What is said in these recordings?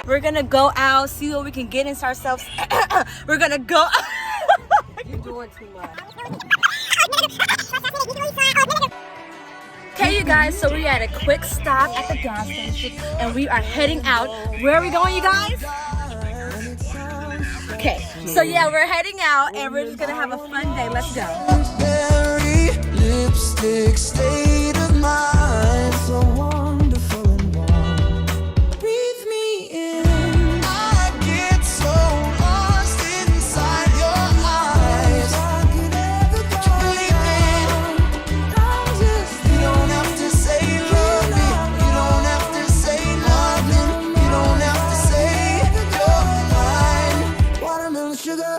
We're gonna go out, see what we can get into ourselves. We're gonna go. You're doing too much. Okay, you guys, so we had a quick stop at the gas station and we are heading out. Where are we going, you guys? Okay, so yeah, we're heading out and we're just gonna have a fun day. Let's go. Lipstick state of mind, so wonderful and warm. Breathe me in. I get so lost inside your eyes. I could ever go. You don't have to say love me. You don't have to say nothing. You don't have to say you're mine. Watermelon sugar.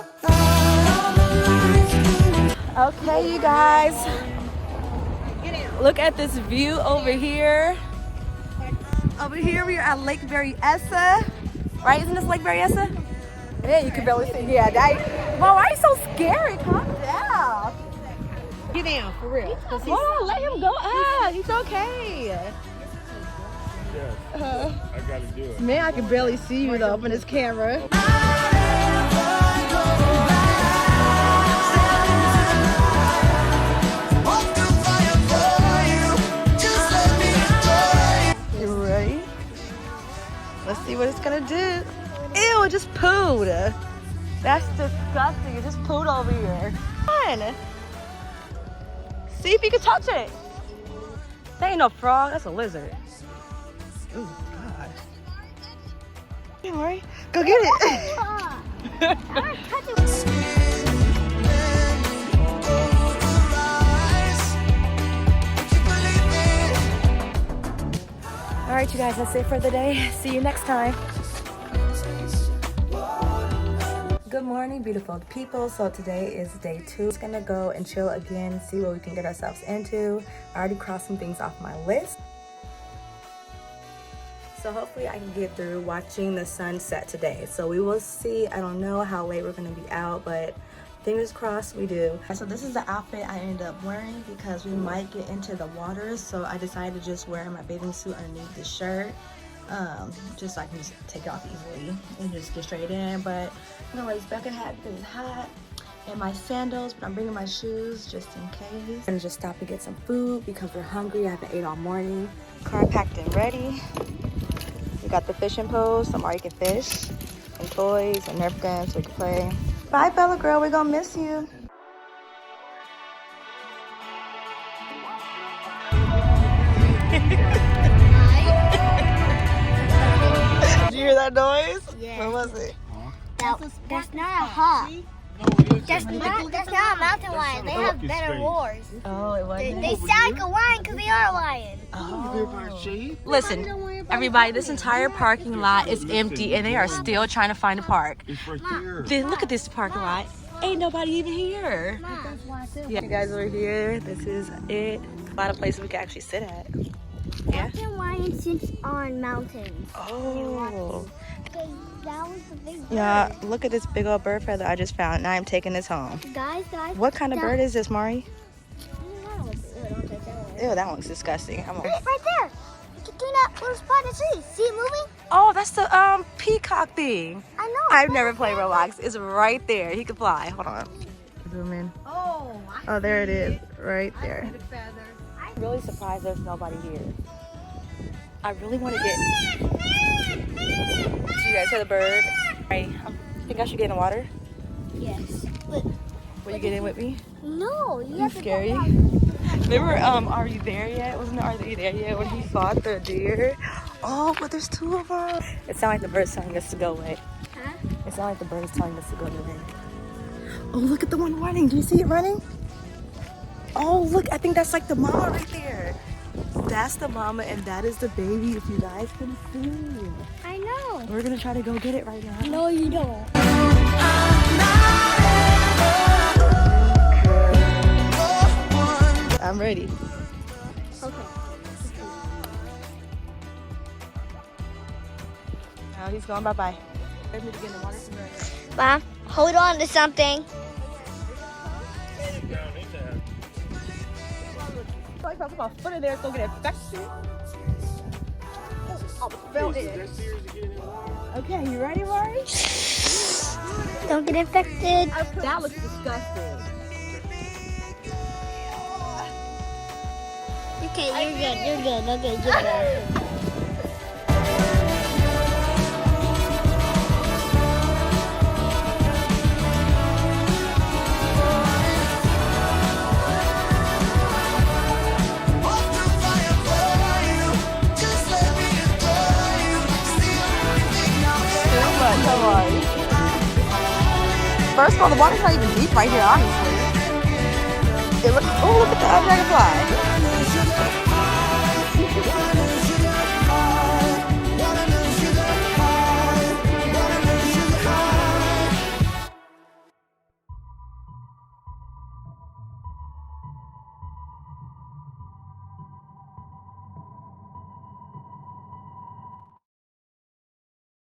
Okay, you guys. Look at this view over here. Over here we are at Lake Berryessa. Right? Isn't this Lake Berryessa? Yeah, you can barely see. Yeah, that. Mom, why are you so scary? Calm down. Get down, for real. Hold on, let him go up. He's okay. Yes, I gotta do it. Man, I can barely see you though up in this camera. Let's see what it's gonna do. Ew, it just pooed. That's disgusting. It just pooed over here. Come on. See if you can touch it. That ain't no frog, that's a lizard. Oh God. Hey, Maury, go get it. All right, you guys, that's it for the day. See you next time. Good morning, beautiful people. So today is day 2. Just gonna go and chill again, see what we can get ourselves into. I already crossed some things off my list. So hopefully I can get through watching the sunset today. So we will see. I don't know how late we're gonna be out, but fingers crossed we do. So this is the outfit I ended up wearing because we might get into the water. So I decided to just wear my bathing suit underneath the shirt. Just so I can just take it off easily and just get straight in. But I'm gonna wear this bucket hat because it's hot. And my sandals, but I'm bringing my shoes just in case. I'm gonna just stop and get some food because we're hungry. I haven't ate all morning. Car packed and ready. We got the fishing poles, so Mari can fish. And toys and Nerf guns so we can play. Bye, Bella girl. We're gonna miss you. Did you hear that noise? Yeah. What was it? That's not a hawk. That's not a mountain lion. They have better roars. Oh, it wasn't. They sound like a lion because they are a lion. Oh. Listen, everybody, this entire parking lot is empty and they are still trying to find a park. It's right there. Then look at this parking lot. Ain't nobody even here. Yeah, you guys over here. This is it. A lot of places we can actually sit at. Yeah. Mountain lion sits on mountains. Oh. That was the big bird. Yeah, look at this big old bird feather I just found. Now I'm taking this home. Guys. What kind of bird is this, Mari? Don't touch that one. Ew, that one's disgusting. Right there. Doing that little spot in the tree. See it moving? Oh, that's the peacock thing. I know. I've never played Roblox. It's right there. He can fly. Hold on. Zoom in. Oh, Oh, there it is. Right there. the feather. I'm really surprised there's nobody here. I really want to get... Do you guys hear the bird? I think I should get in the water. Yes. Will you get in with me? No, you have to Scary. go down. Remember, Are You There Yet? Wasn't it Are You There Yet when he fought the deer? Oh, but there's 2 of them. It sounds like the bird's telling us to go away. Huh? It sounds like the bird's telling us to go away. Oh, look at the one running. Do you see it running? Oh, look. I think that's like the mama right there. That's the mama and that is the baby, if you guys can see. I know. We're going to try to go get it right now. No, you don't. I'm ready. Okay. Oh, he's going. Bye-bye. Mom, hold on to something. If I put my foot in there, it's gonna get infected. Okay, you ready, Mari? Don't get infected. That looks disgusting. Okay, you're good. You're good. Okay, you're good. Come on. First of all, the water's not even deep right here, honestly. Oh, look at the dragonfly.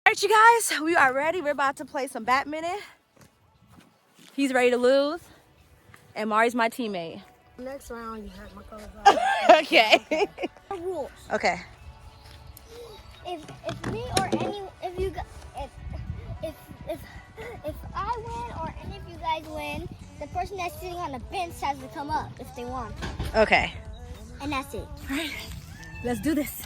Alright, you guys, we are ready. We're about to play some badminton. He's ready to lose, and Mari's my teammate. Next round, you have my colors on. Okay. Rules. Okay. If me or any if you if I win or any of you guys win, the person that's sitting on the bench has to come up if they want, Okay. and that's it. Alright, let's do this.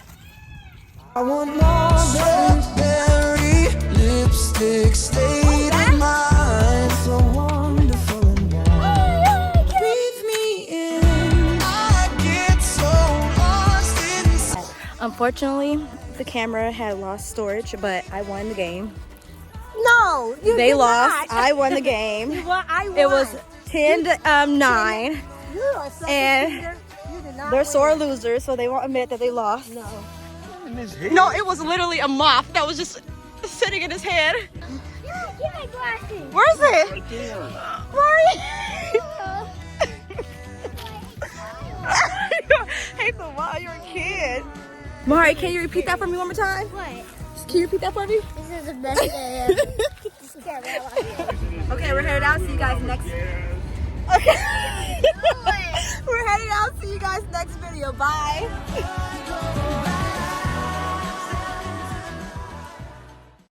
I want more strawberry lipstick state of mind, so wonderful and warm. Breathe me in. I get so lost inside. Unfortunately, the camera had lost storage, but I won the game. No, you They did lost. not. I won the game. Well, I won. It was 10 to 9. You are such a and cheater. You did not They're win. sore losers, so they won't admit that they lost. No. No, it was literally a moth that was just sitting in his head. Get my glasses. Where is it? Mari! Hey, the why you're a kid. Mari, can you repeat that for me one more time? What? Can you repeat that for me? This is the best day ever. This is terrible. Okay, we're headed out. See you guys next. Okay. We're headed out. See you guys next video. Bye.